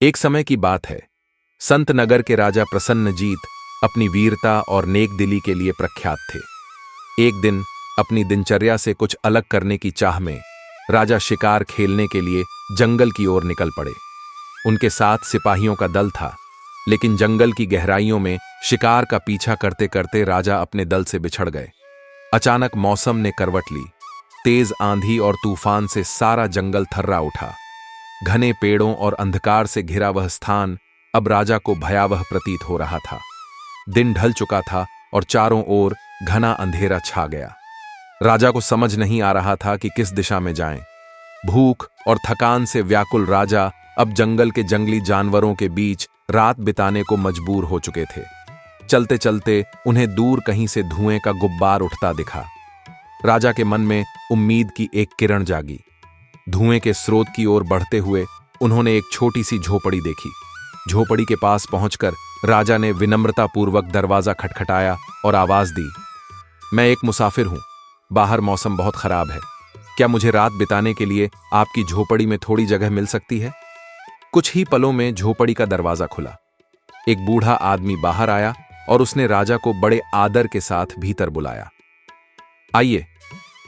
एक समय की बात है। संत नगर के राजा प्रसन्नजीत अपनी वीरता और नेक दिली के लिए प्रख्यात थे। एक दिन अपनी दिनचर्या से कुछ अलग करने की चाह में राजा शिकार खेलने के लिए जंगल की ओर निकल पड़े। उनके साथ सिपाहियों का दल था, लेकिन जंगल की गहराइयों में शिकार का पीछा करते करते राजा अपने दल से बिछड़ गए। अचानक मौसम ने करवट ली। तेज आंधी और तूफान से सारा जंगल थर्रा उठा। घने पेड़ों और अंधकार से घिरा वह स्थान अब राजा को भयावह प्रतीत हो रहा था। दिन ढल चुका था और चारों ओर घना अंधेरा छा गया। राजा को समझ नहीं आ रहा था कि किस दिशा में जाएं। भूख और थकान से व्याकुल राजा अब जंगल के जंगली जानवरों के बीच रात बिताने को मजबूर हो चुके थे। चलते चलते उन्हें दूर कहीं से धुएं का गुब्बार उठता दिखा। राजा के मन में उम्मीद की एक किरण जागी। धुएं के स्रोत की ओर बढ़ते हुए उन्होंने एक छोटी सी झोपड़ी देखी। झोपड़ी के पास पहुंचकर राजा ने विनम्रतापूर्वक दरवाजा खटखटाया और आवाज दी, मैं एक मुसाफिर हूं। बाहर मौसम बहुत खराब है। क्या मुझे रात बिताने के लिए आपकी झोपड़ी में थोड़ी जगह मिल सकती है? कुछ ही पलों में झोपड़ी का दरवाजा खुला। एक बूढ़ा आदमी बाहर आया और उसने राजा को बड़े आदर के साथ भीतर बुलाया। आइए,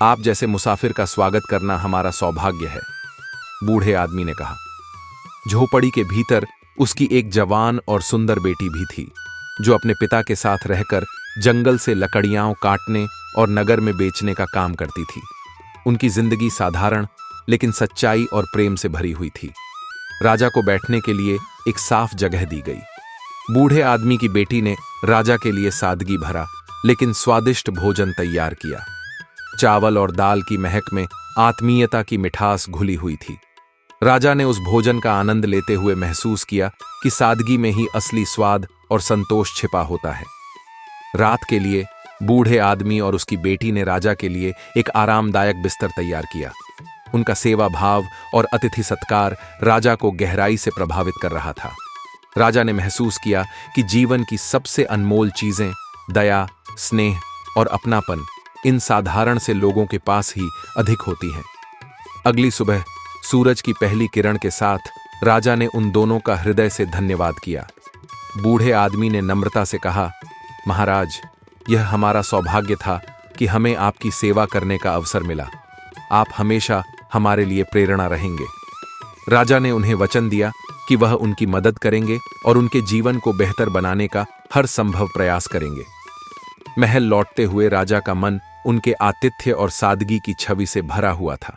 आप जैसे मुसाफिर का स्वागत करना हमारा सौभाग्य है, बूढ़े आदमी ने कहा। झोपड़ी के भीतर उसकी एक जवान और सुंदर बेटी भी थी, जो अपने पिता के साथ रहकर जंगल से लकड़ियां काटने और नगर में बेचने का काम करती थी। उनकी जिंदगी साधारण लेकिन सच्चाई और प्रेम से भरी हुई थी। राजा को बैठने के लिए एक साफ जगह दी गई। बूढ़े आदमी की बेटी ने राजा के लिए सादगी भरा लेकिन स्वादिष्ट भोजन तैयार किया। चावल और दाल की महक में आत्मीयता की मिठास घुली हुई थी। राजा ने उस भोजन का आनंद लेते हुए महसूस किया कि सादगी में ही असली स्वाद और संतोष छिपा होता है। रात के लिए बूढ़े आदमी और उसकी बेटी ने राजा के लिए एक आरामदायक बिस्तर तैयार किया। उनका सेवा भाव और अतिथि सत्कार राजा को गहराई से प्रभावित कर रहा था। राजा ने महसूस किया कि जीवन की सबसे अनमोल चीजें दया, स्नेह और अपनापन इन साधारण से लोगों के पास ही अधिक होती हैं। अगली सुबह सूरज की पहली किरण के साथ राजा ने उन दोनों का हृदय से धन्यवाद किया। बूढ़े आदमी ने नम्रता से कहा, महाराज, यह हमारा सौभाग्य था कि हमें आपकी सेवा करने का अवसर मिला। आप हमेशा हमारे लिए प्रेरणा रहेंगे। राजा ने उन्हें वचन दिया कि वह उनकी मदद करेंगे और उनके जीवन को बेहतर बनाने का हर संभव प्रयास करेंगे। महल लौटते हुए राजा का मन उनके आतिथ्य और सादगी की छवि से भरा हुआ था।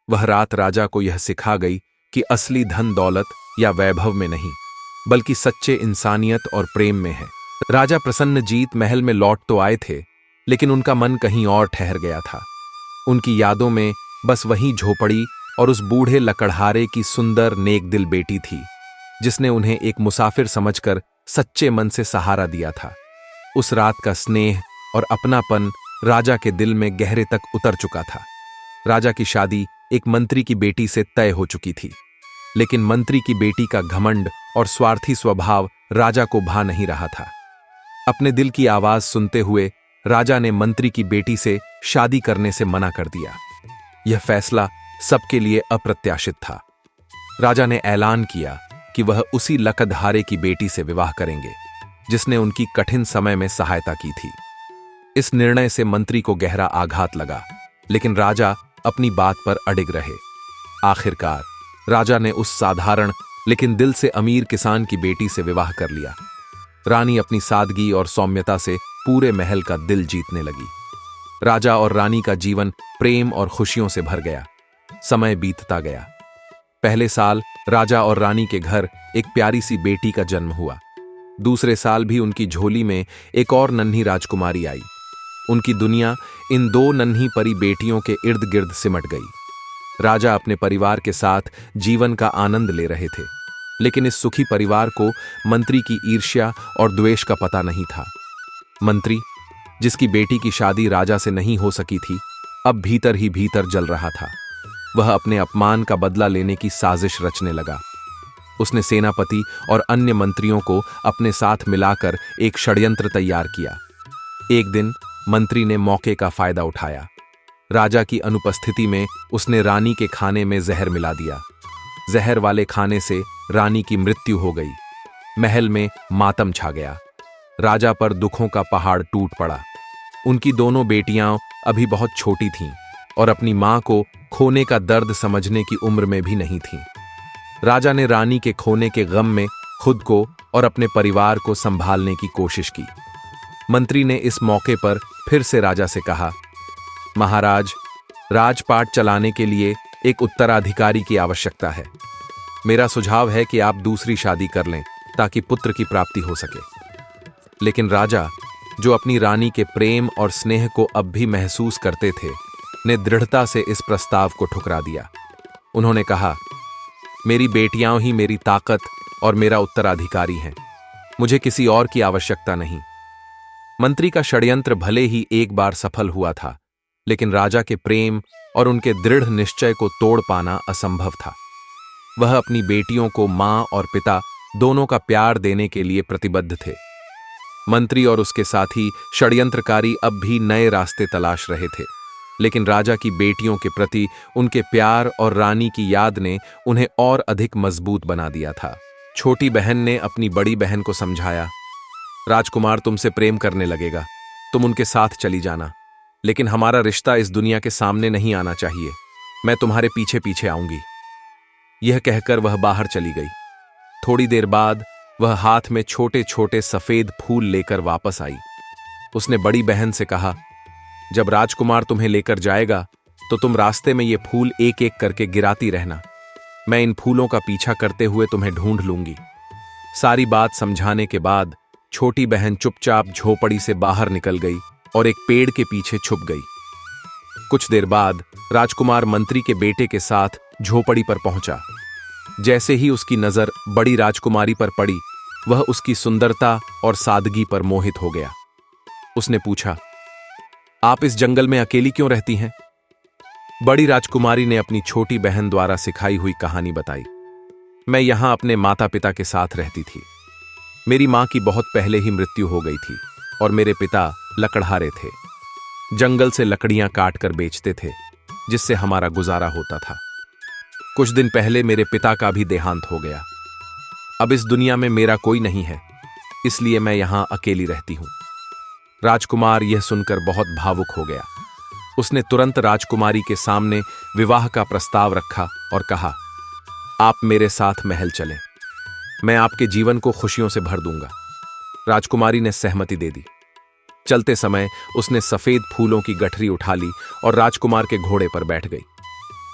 वह रात राजा को यह सिखा गई कि असली धन दौलत या वैभव में नहीं, बल्कि सच्चे इंसानियत और प्रेम में है। राजा प्रसन्नजीत महल में लौट तो आए थे, लेकिन उनका मन कहीं और ठहर गया था। उनकी यादों में बस वही झोपड़ी और उस बूढ़े लकड़हारे की सुंदर नेक दिल बेटी थी, जिसने उन्हें एक मुसाफिर समझकर सच्चे मन से सहारा दिया था। उस रात का स्नेह और अपनापन राजा के दिल में गहरे तक उतर चुका था। राजा की शादी एक मंत्री की बेटी से तय हो चुकी थी, लेकिन मंत्री की बेटी का घमंड और स्वार्थी स्वभाव राजा को भा नहीं रहा था। अपने दिल की आवाज सुनते हुए राजा ने मंत्री की बेटी से शादी करने से मना कर दिया। यह फैसला सबके लिए अप्रत्याशित था। राजा ने ऐलान किया कि वह उसी लकड़हारे की बेटी से विवाह करेंगे, जिसने उनकी कठिन समय में सहायता की थी। इस निर्णय से मंत्री को गहरा आघात लगा, लेकिन राजा अपनी बात पर अडिग रहे। आखिरकार राजा ने उस साधारण लेकिन दिल से अमीर किसान की बेटी से विवाह कर लिया। रानी अपनी सादगी और सौम्यता से पूरे महल का दिल जीतने लगी। राजा और रानी का जीवन प्रेम और खुशियों से भर गया। समय बीतता गया। पहले साल राजा और रानी के घर एक प्यारी सी बेटी का जन्म हुआ। दूसरे साल भी उनकी झोली में एक और नन्ही राजकुमारी आई। उनकी दुनिया इन दो नन्ही परी बेटियों के इर्द गिर्द सिमट गई। राजा अपने परिवार के साथ जीवन का आनंद ले रहे थे, लेकिन इस सुखी परिवार को मंत्री की ईर्ष्या और द्वेष का पता नहीं था। मंत्री, जिसकी बेटी की शादी राजा से नहीं हो सकी थी, अब भीतर ही भीतर जल रहा था। वह अपने अपमान का बदला लेने की साजिश रचने लगा। उसने सेनापति और अन्य मंत्रियों को अपने साथ मिलाकर एक षड्यंत्र तैयार किया। एक दिन मंत्री ने मौके का फायदा उठाया। राजा की अनुपस्थिति में उसने रानी के खाने में जहर मिला दिया। जहर वाले खाने से रानी की मृत्यु हो गई। महल में मातम छा गया। राजा पर दुखों का पहाड़ टूट पड़ा। उनकी दोनों बेटियां अभी बहुत छोटी थीं और अपनी मां को खोने का दर्द समझने की उम्र में भी नहीं थीं। राजा ने रानी के खोने के गम में खुद को और अपने परिवार को संभालने की कोशिश की। मंत्री ने इस मौके पर फिर से राजा से कहा, महाराज, राजपाट चलाने के लिए एक उत्तराधिकारी की आवश्यकता है। मेरा सुझाव है कि आप दूसरी शादी कर लें ताकि पुत्र की प्राप्ति हो सके। लेकिन राजा, जो अपनी रानी के प्रेम और स्नेह को अब भी महसूस करते थे, ने दृढ़ता से इस प्रस्ताव को ठुकरा दिया। उन्होंने कहा, मेरी बेटियां ही मेरी ताकत और मेरा उत्तराधिकारी हैं। मुझे किसी और की आवश्यकता नहीं। मंत्री का षड्यंत्र भले ही एक बार सफल हुआ था, लेकिन राजा के प्रेम और उनके दृढ़ निश्चय को तोड़ पाना असंभव था। वह अपनी बेटियों को मां और पिता दोनों का प्यार देने के लिए प्रतिबद्ध थे। मंत्री और उसके साथी षड्यंत्रकारी अब भी नए रास्ते तलाश रहे थे, लेकिन राजा की बेटियों के प्रति उनके प्यार और रानी की याद ने उन्हें और अधिक मजबूत बना दिया था। छोटी बहन ने अपनी बड़ी बहन को समझाया, राजकुमार तुमसे प्रेम करने लगेगा, तुम उनके साथ चली जाना, लेकिन हमारा रिश्ता इस दुनिया के सामने नहीं आना चाहिए। मैं तुम्हारे पीछे पीछे आऊंगी। यह कहकर वह बाहर चली गई। थोड़ी देर बाद वह हाथ में छोटे छोटे सफेद फूल लेकर वापस आई। उसने बड़ी बहन से कहा, जब राजकुमार तुम्हें लेकर जाएगा तो तुम रास्ते में ये फूल एक एक करके गिराती रहना। मैं इन फूलों का पीछा करते हुए तुम्हें ढूंढ लूंगी। सारी बात समझाने के बाद छोटी बहन चुपचाप झोपड़ी से बाहर निकल गई और एक पेड़ के पीछे छुप गई। कुछ देर बाद राजकुमार मंत्री के बेटे के साथ झोपड़ी पर पहुंचा। जैसे ही उसकी नजर बड़ी राजकुमारी पर पड़ी, वह उसकी सुंदरता और सादगी पर मोहित हो गया। उसने पूछा, आप इस जंगल में अकेली क्यों रहती हैं? बड़ी राजकुमारी ने अपनी छोटी बहन द्वारा सिखाई हुई कहानी बताई। मैं यहां अपने माता पिता के साथ रहती थी। मेरी मां की बहुत पहले ही मृत्यु हो गई थी और मेरे पिता लकड़हारे थे। जंगल से लकड़ियां काट कर बेचते थे, जिससे हमारा गुजारा होता था। कुछ दिन पहले मेरे पिता का भी देहांत हो गया। अब इस दुनिया में मेरा कोई नहीं है, इसलिए मैं यहां अकेली रहती हूं। राजकुमार यह सुनकर बहुत भावुक हो गया। उसने तुरंत राजकुमारी के सामने विवाह का प्रस्ताव रखा और कहा, आप मेरे साथ महल चलें। मैं आपके जीवन को खुशियों से भर दूंगा। राजकुमारी ने सहमति दे दी। चलते समय उसने सफेद फूलों की गठरी उठा ली और राजकुमार के घोड़े पर बैठ गई।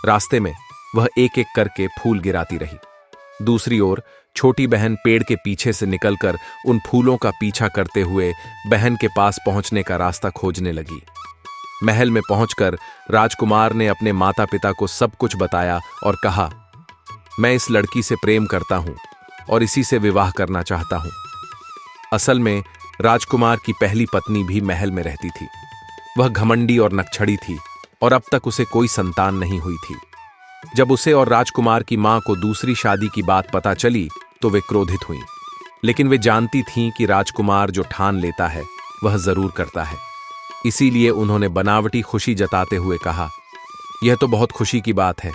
रास्ते में वह एक एक करके फूल गिराती रही। दूसरी ओर छोटी बहन पेड़ के पीछे से निकलकर उन फूलों का पीछा करते हुए बहन के पास पहुंचने का रास्ता खोजने लगी। महल में पहुंचकर राजकुमार ने अपने माता पिता को सब कुछ बताया और कहा, मैं इस लड़की से प्रेम करता हूं और इसी से विवाह करना चाहता हूं। असल में राजकुमार की पहली पत्नी भी महल में रहती थी। वह घमंडी और नकछड़ी थी और अब तक उसे कोई संतान नहीं हुई थी। जब उसे और राजकुमार की मां को दूसरी शादी की बात पता चली तो वे क्रोधित हुईं, लेकिन वे जानती थीं कि राजकुमार जो ठान लेता है वह जरूर करता है। इसीलिए उन्होंने बनावटी खुशी जताते हुए कहा, यह तो बहुत खुशी की बात है।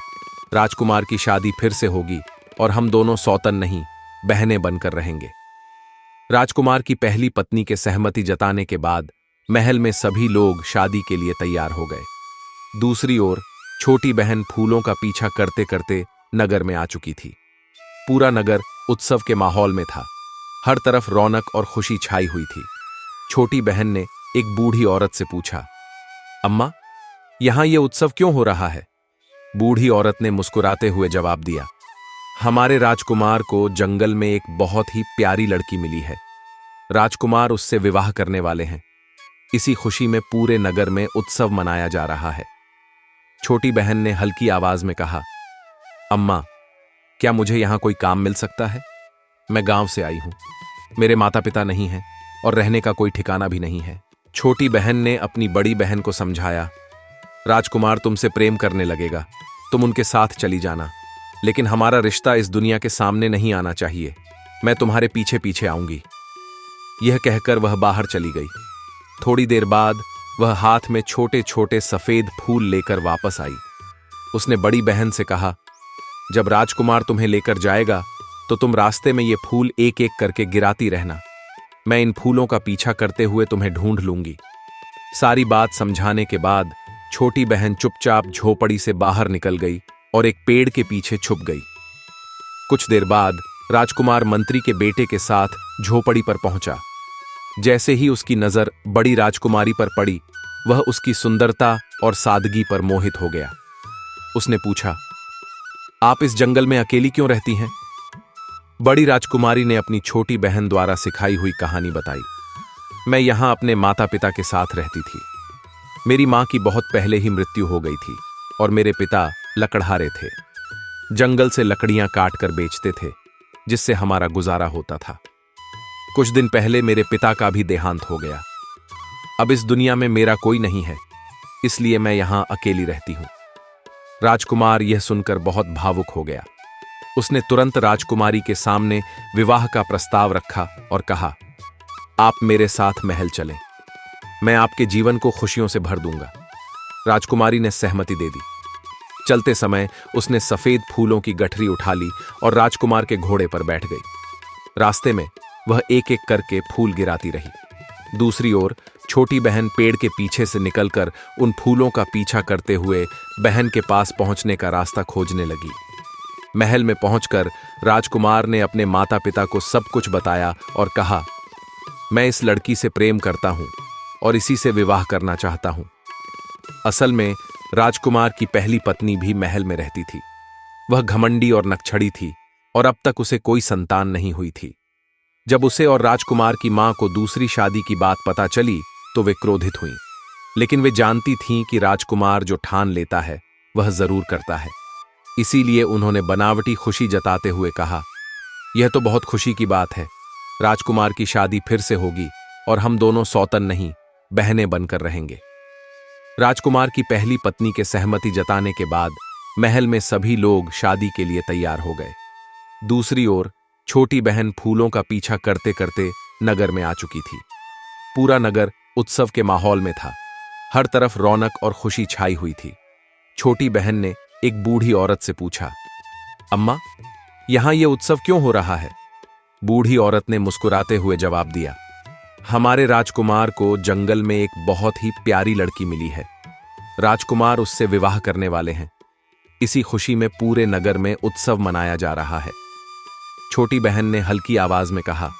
राजकुमार की शादी फिर से होगी और हम दोनों सौतन नहीं, बहनें बनकर रहेंगे। राजकुमार की पहली पत्नी के सहमति जताने के बाद महल में सभी लोग शादी के लिए तैयार हो गए। दूसरी ओर छोटी बहन फूलों का पीछा करते करते नगर में आ चुकी थी। पूरा नगर उत्सव के माहौल में था। हर तरफ रौनक और खुशी छाई हुई थी। छोटी बहन ने एक बूढ़ी औरत से पूछा, अम्मा, यहां यह उत्सव क्यों हो रहा है? बूढ़ी औरत ने मुस्कुराते हुए जवाब दिया, हमारे राजकुमार को जंगल में एक बहुत ही प्यारी लड़की मिली है। राजकुमार उससे विवाह करने वाले हैं। इसी खुशी में पूरे नगर में उत्सव मनाया जा रहा है। छोटी बहन ने हल्की आवाज में कहा, अम्मा, क्या मुझे यहां कोई काम मिल सकता है? मैं गांव से आई हूं। मेरे माता पिता नहीं हैं और रहने का कोई ठिकाना भी नहीं है। छोटी बहन ने अपनी बड़ी बहन को समझाया, राजकुमार तुमसे प्रेम करने लगेगा, तुम उनके साथ चली जाना, लेकिन हमारा रिश्ता इस दुनिया के सामने नहीं आना चाहिए। मैं तुम्हारे पीछे पीछे आऊंगी। यह कहकर वह बाहर चली गई। थोड़ी देर बाद वह हाथ में छोटे छोटे सफेद फूल लेकर वापस आई। उसने बड़ी बहन से कहा, जब राजकुमार तुम्हें लेकर जाएगा तो तुम रास्ते में ये फूल एक एक करके गिराती रहना। मैं इन फूलों का पीछा करते हुए तुम्हें ढूंढ लूंगी। सारी बात समझाने के बाद छोटी बहन चुपचाप झोपड़ी से बाहर निकल गई और एक पेड़ के पीछे छुप गई। कुछ देर बाद राजकुमार मंत्री के बेटे के साथ झोपड़ी पर पहुंचा। जैसे ही उसकी नजर बड़ी राजकुमारी पर पड़ी, वह उसकी सुंदरता और सादगी पर मोहित हो गया। उसने पूछा, आप इस जंगल में अकेली क्यों रहती हैं? बड़ी राजकुमारी ने अपनी छोटी बहन द्वारा सिखाई हुई कहानी बताई। मैं यहां अपने माता पिता के साथ रहती थी। मेरी मां की बहुत पहले ही मृत्यु हो गई थी और मेरे पिता लकड़हारे थे। जंगल से लकड़ियां काट कर बेचते थे, जिससे हमारा गुजारा होता था। कुछ दिन पहले मेरे पिता का भी देहांत हो गया। अब इस दुनिया में मेरा कोई नहीं है, इसलिए मैं यहां अकेली रहती हूं। राजकुमार यह सुनकर बहुत भावुक हो गया। उसने तुरंत राजकुमारी के सामने विवाह का प्रस्ताव रखा और कहा, आप मेरे साथ महल चलें। मैं आपके जीवन को खुशियों से भर दूंगा। राजकुमारी ने सहमति दे दी। चलते समय उसने सफेद फूलों की गठरी उठा ली और राजकुमार के घोड़े पर बैठ गई। रास्ते में वह एक एक करके फूल गिराती रही। दूसरी ओर छोटी बहन पेड़ के पीछे से निकलकर उन फूलों का पीछा करते हुए बहन के पास पहुंचने का रास्ता खोजने लगी। महल में पहुंचकर राजकुमार ने अपने माता पिता को सब कुछ बताया और कहा, मैं इस लड़की से प्रेम करता हूं और इसी से विवाह करना चाहता हूं। असल में राजकुमार की पहली पत्नी भी महल में रहती थी। वह घमंडी और नकछड़ी थी और अब तक उसे कोई संतान नहीं हुई थी। जब उसे और राजकुमार की मां को दूसरी शादी की बात पता चली तो वे क्रोधित हुईं। लेकिन वे जानती थीं कि राजकुमार जो ठान लेता है वह जरूर करता है। इसीलिए उन्होंने बनावटी खुशी जताते हुए कहा, यह तो बहुत खुशी की बात है। राजकुमार की शादी फिर से होगी और हम दोनों सौतन नहीं, बहनें बनकर रहेंगे। राजकुमार की पहली पत्नी के सहमति जताने के बाद महल में सभी लोग शादी के लिए तैयार हो गए। दूसरी ओर छोटी बहन फूलों का पीछा करते करते नगर में आ चुकी थी। पूरा नगर उत्सव के माहौल में था। हर तरफ रौनक और खुशी छाई हुई थी। छोटी बहन ने एक बूढ़ी औरत से पूछा, अम्मा, यहां यह उत्सव क्यों हो रहा है? बूढ़ी औरत ने मुस्कुराते हुए जवाब दिया, हमारे राजकुमार को जंगल में एक बहुत ही प्यारी लड़की मिली है। राजकुमार उससे विवाह करने वाले हैं। इसी खुशी में पूरे नगर में उत्सव मनाया जा रहा है। छोटी बहन ने हल्की आवाज में कहा,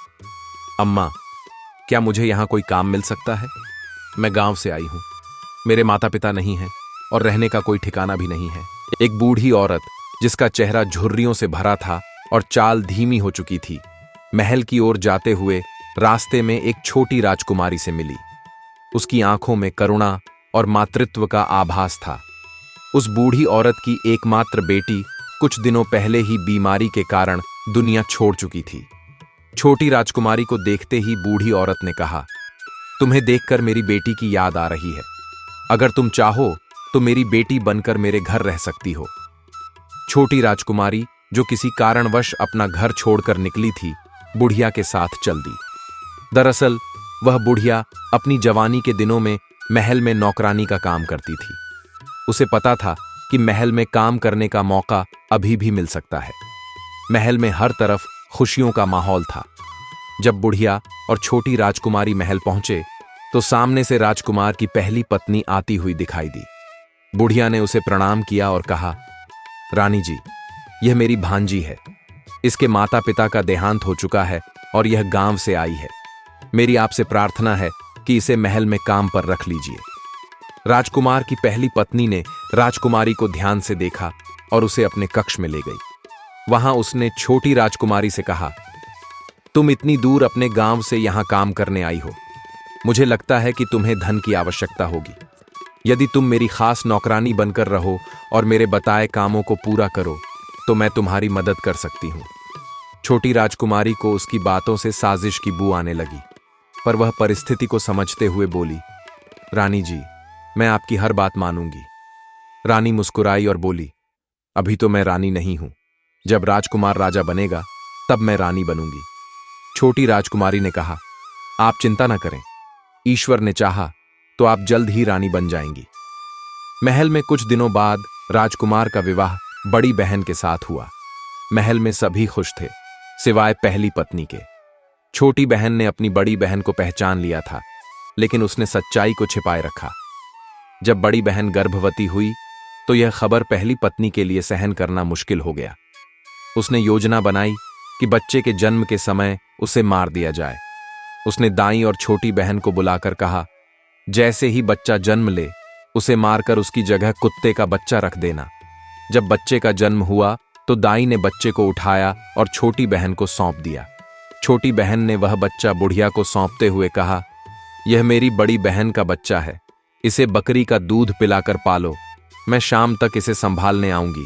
अम्मा, क्या मुझे यहां कोई काम मिल सकता है? मैं गांव से आई हूं। मेरे माता पिता नहीं हैं और रहने का कोई ठिकाना भी नहीं है। एक बूढ़ी औरत जिसका चेहरा झुर्रियों से भरा था और चाल धीमी हो चुकी थी, महल की ओर जाते हुए रास्ते में एक छोटी राजकुमारी से मिली। उसकी आंखों में करुणा और मातृत्व का आभास था। उस बूढ़ी औरत की एकमात्र बेटी कुछ दिनों पहले ही बीमारी के कारण दुनिया छोड़ चुकी थी। छोटी राजकुमारी को देखते ही बूढ़ी औरत ने कहा, तुम्हें देखकर मेरी बेटी की याद आ रही है। अगर तुम चाहो तो मेरी बेटी बनकर मेरे घर रह सकती हो। छोटी राजकुमारी, जो किसी कारणवश अपना घर छोड़कर निकली थी, बुढ़िया के साथ चल दी। दरअसल वह बुढ़िया अपनी जवानी के दिनों में महल में नौकरानी का काम करती थी। उसे पता था कि महल में काम करने का मौका अभी भी मिल सकता है। महल में हर तरफ खुशियों का माहौल था। जब बुढ़िया और छोटी राजकुमारी महल पहुंचे तो सामने से राजकुमार की पहली पत्नी आती हुई दिखाई दी। बुढ़िया ने उसे प्रणाम किया और कहा, रानी जी, यह मेरी भांजी है। इसके माता पिता का देहांत हो चुका है और यह गांव से आई है। मेरी आपसे प्रार्थना है कि इसे महल में काम पर रख लीजिए। राजकुमार की पहली पत्नी ने राजकुमारी को ध्यान से देखा और उसे अपने कक्ष में ले गई। वहां उसने छोटी राजकुमारी से कहा, तुम इतनी दूर अपने गांव से यहां काम करने आई हो। मुझे लगता है कि तुम्हें धन की आवश्यकता होगी। यदि तुम मेरी खास नौकरानी बनकर रहो और मेरे बताए कामों को पूरा करो तो मैं तुम्हारी मदद कर सकती हूं। छोटी राजकुमारी को उसकी बातों से साजिश की बू आने लगी, पर वह परिस्थिति को समझते हुए बोली, रानी जी, मैं आपकी हर बात मानूंगी। रानी मुस्कुराई और बोली, अभी तो मैं रानी नहीं हूं। जब राजकुमार राजा बनेगा तब मैं रानी बनूंगी। छोटी राजकुमारी ने कहा, आप चिंता न करें, ईश्वर ने चाहा तो आप जल्द ही रानी बन जाएंगी। महल में कुछ दिनों बाद राजकुमार का विवाह बड़ी बहन के साथ हुआ। महल में सभी खुश थे, सिवाय पहली पत्नी के। छोटी बहन ने अपनी बड़ी बहन को पहचान लिया था, लेकिन उसने सच्चाई को छिपाए रखा। जब बड़ी बहन गर्भवती हुई तो यह खबर पहली पत्नी के लिए सहन करना मुश्किल हो गया। उसने योजना बनाई कि बच्चे के जन्म के समय उसे मार दिया जाए। उसने दाई और छोटी बहन को बुलाकर कहा, जैसे ही बच्चा जन्म ले उसे मारकर उसकी जगह कुत्ते का बच्चा रख देना। जब बच्चे का जन्म हुआ तो दाई ने बच्चे को उठाया और छोटी बहन को सौंप दिया। छोटी बहन ने वह बच्चा बुढ़िया को सौंपते हुए कहा, यह मेरी बड़ी बहन का बच्चा है, इसे बकरी का दूध पिलाकर पालो, मैं शाम तक इसे संभालने आऊंगी।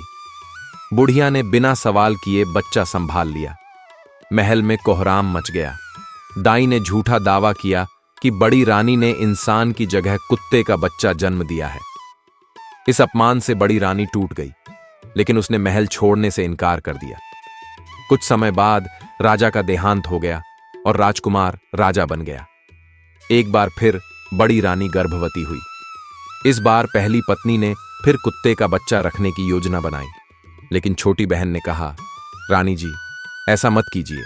बुढ़िया ने बिना सवाल किए बच्चा संभाल लिया। महल में कोहराम मच गया। दाई ने झूठा दावा किया कि बड़ी रानी ने इंसान की जगह कुत्ते का बच्चा जन्म दिया है। इस अपमान से बड़ी रानी टूट गई, लेकिन उसने महल छोड़ने से इनकार कर दिया। कुछ समय बाद राजा का देहांत हो गया और राजकुमार राजा बन गया। एक बार फिर बड़ी रानी गर्भवती हुई। इस बार पहली पत्नी ने फिर कुत्ते का बच्चा रखने की योजना बनाई, लेकिन छोटी बहन ने कहा, रानी जी, ऐसा मत कीजिए,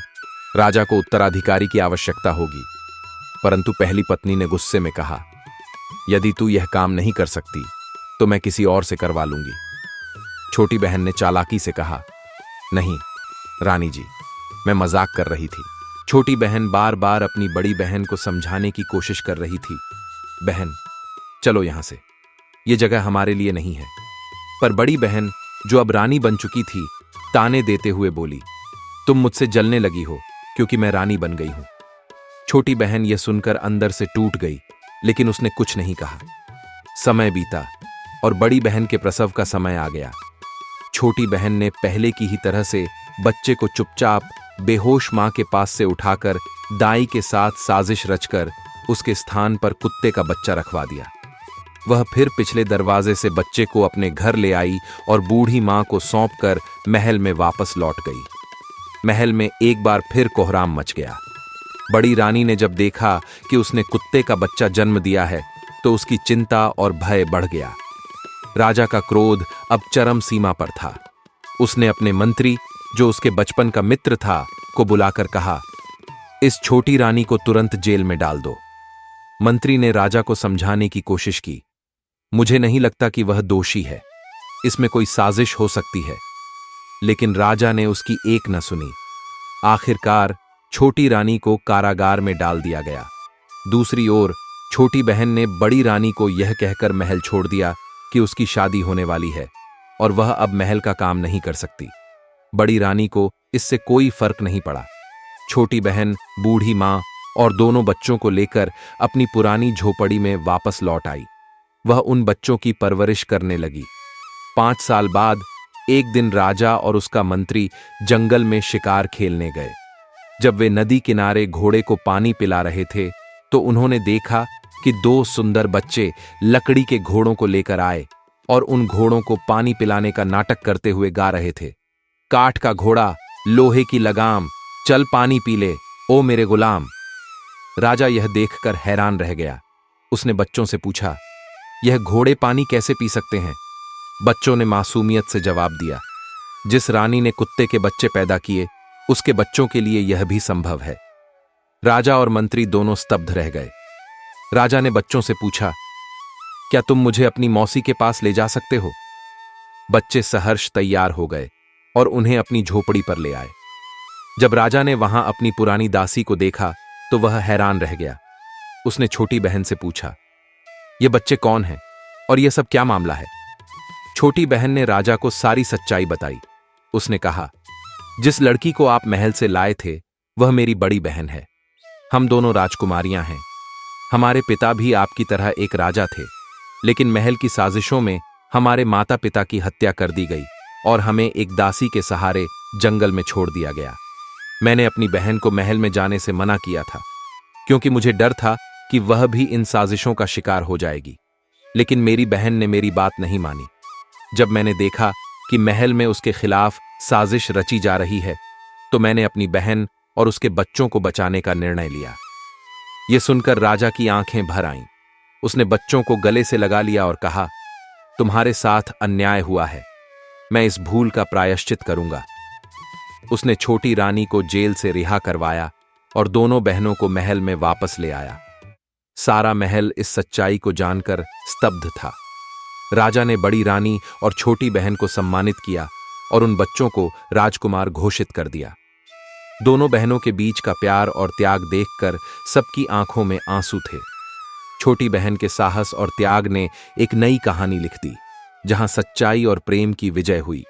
राजा को उत्तराधिकारी की आवश्यकता होगी। परंतु पहली पत्नी ने गुस्से में कहा, यदि तू यह काम नहीं कर सकती तो मैं किसी और से करवा लूंगी। छोटी बहन ने चालाकी से कहा, नहीं रानी जी, मैं मजाक कर रही थी। छोटी बहन बार बार अपनी बड़ी बहन को समझाने की कोशिश कर रही थी, बहन चलो यहां से, यह जगह हमारे लिए नहीं है। पर बड़ी बहन, जो अब रानी बन चुकी थी, ताने देते हुए बोली, तुम मुझसे जलने लगी हो क्योंकि मैं रानी बन गई हूं। छोटी बहन यह सुनकर अंदर से टूट गई, लेकिन उसने कुछ नहीं कहा। समय बीता और बड़ी बहन के प्रसव का समय आ गया। छोटी बहन ने पहले की ही तरह से बच्चे को चुपचाप बेहोश मां के पास से उठाकर दाई के साथ साजिश रचकर उसके स्थान पर कुत्ते का बच्चा रखवा दिया। वह फिर पिछले दरवाजे से बच्चे को अपने घर ले आई और बूढ़ी मां को सौंपकर महल में वापस लौट गई। महल में एक बार फिर कोहराम मच गया। बड़ी रानी ने जब देखा कि उसने कुत्ते का बच्चा जन्म दिया है तो उसकी चिंता और भय बढ़ गया। राजा का क्रोध अब चरम सीमा पर था। उसने अपने मंत्री, जो उसके बचपन का मित्र था, को बुलाकर कहा, इस छोटी रानी को तुरंत जेल में डाल दो। मंत्री ने राजा को समझाने की कोशिश की, मुझे नहीं लगता कि वह दोषी है, इसमें कोई साजिश हो सकती है। लेकिन राजा ने उसकी एक न सुनी। आखिरकार छोटी रानी को कारागार में डाल दिया गया। दूसरी ओर छोटी बहन ने बड़ी रानी को यह कहकर महल छोड़ दिया कि उसकी शादी होने वाली है और वह अब महल का काम नहीं कर सकती। बड़ी रानी को इससे कोई फर्क नहीं पड़ा। छोटी बहन, बूढ़ी मां और दोनों बच्चों को लेकर अपनी पुरानी झोपड़ी में वापस लौट आई। वह उन बच्चों की परवरिश करने लगी। 5 साल बाद एक दिन राजा और उसका मंत्री जंगल में शिकार खेलने गए। जब वे नदी किनारे घोड़े को पानी पिला रहे थे तो उन्होंने देखा कि 2 सुंदर बच्चे लकड़ी के घोड़ों को लेकर आए और उन घोड़ों को पानी पिलाने का नाटक करते हुए गा रहे थे, काठ का घोड़ा, लोहे की लगाम, चल पानी पी ले, ओ मेरे गुलाम। राजा यह देखकर हैरान रह गया। उसने बच्चों से पूछा, यह घोड़े पानी कैसे पी सकते हैं? बच्चों ने मासूमियत से जवाब दिया, जिस रानी ने कुत्ते के बच्चे पैदा किए उसके बच्चों के लिए यह भी संभव है। राजा और मंत्री दोनों स्तब्ध रह गए। राजा ने बच्चों से पूछा, क्या तुम मुझे अपनी मौसी के पास ले जा सकते हो? बच्चे सहर्ष तैयार हो गए और उन्हें अपनी झोपड़ी पर ले आए। जब राजा ने वहां अपनी पुरानी दासी को देखा तो वह हैरान रह गया। उसने छोटी बहन से पूछा, ये बच्चे कौन हैं और यह सब क्या मामला है? छोटी बहन ने राजा को सारी सच्चाई बताई। उसने कहा, जिस लड़की को आप महल से लाए थे वह मेरी बड़ी बहन है। हम दोनों राजकुमारियां हैं। हमारे पिता भी आपकी तरह एक राजा थे, लेकिन महल की साजिशों में हमारे माता पिता की हत्या कर दी गई और हमें एक दासी के सहारे जंगल में छोड़ दिया गया। मैंने अपनी बहन को महल में जाने से मना किया था, क्योंकि मुझे डर था कि वह भी इन साजिशों का शिकार हो जाएगी। लेकिन मेरी बहन ने मेरी बात नहीं मानी। जब मैंने देखा कि महल में उसके खिलाफ साजिश रची जा रही है तो मैंने अपनी बहन और उसके बच्चों को बचाने का निर्णय लिया। यह सुनकर राजा की आंखें भर आईं। उसने बच्चों को गले से लगा लिया और कहा, तुम्हारे साथ अन्याय हुआ है। मैं इस भूल का प्रायश्चित करूंगा। उसने छोटी रानी को जेल से रिहा करवाया और दोनों बहनों को महल में वापस ले आया। सारा महल इस सच्चाई को जानकर स्तब्ध था। राजा ने बड़ी रानी और छोटी बहन को सम्मानित किया और उन बच्चों को राजकुमार घोषित कर दिया। दोनों बहनों के बीच का प्यार और त्याग देखकर सबकी आंखों में आंसू थे। छोटी बहन के साहस और त्याग ने एक नई कहानी लिख दी, जहां सच्चाई और प्रेम की विजय हुई।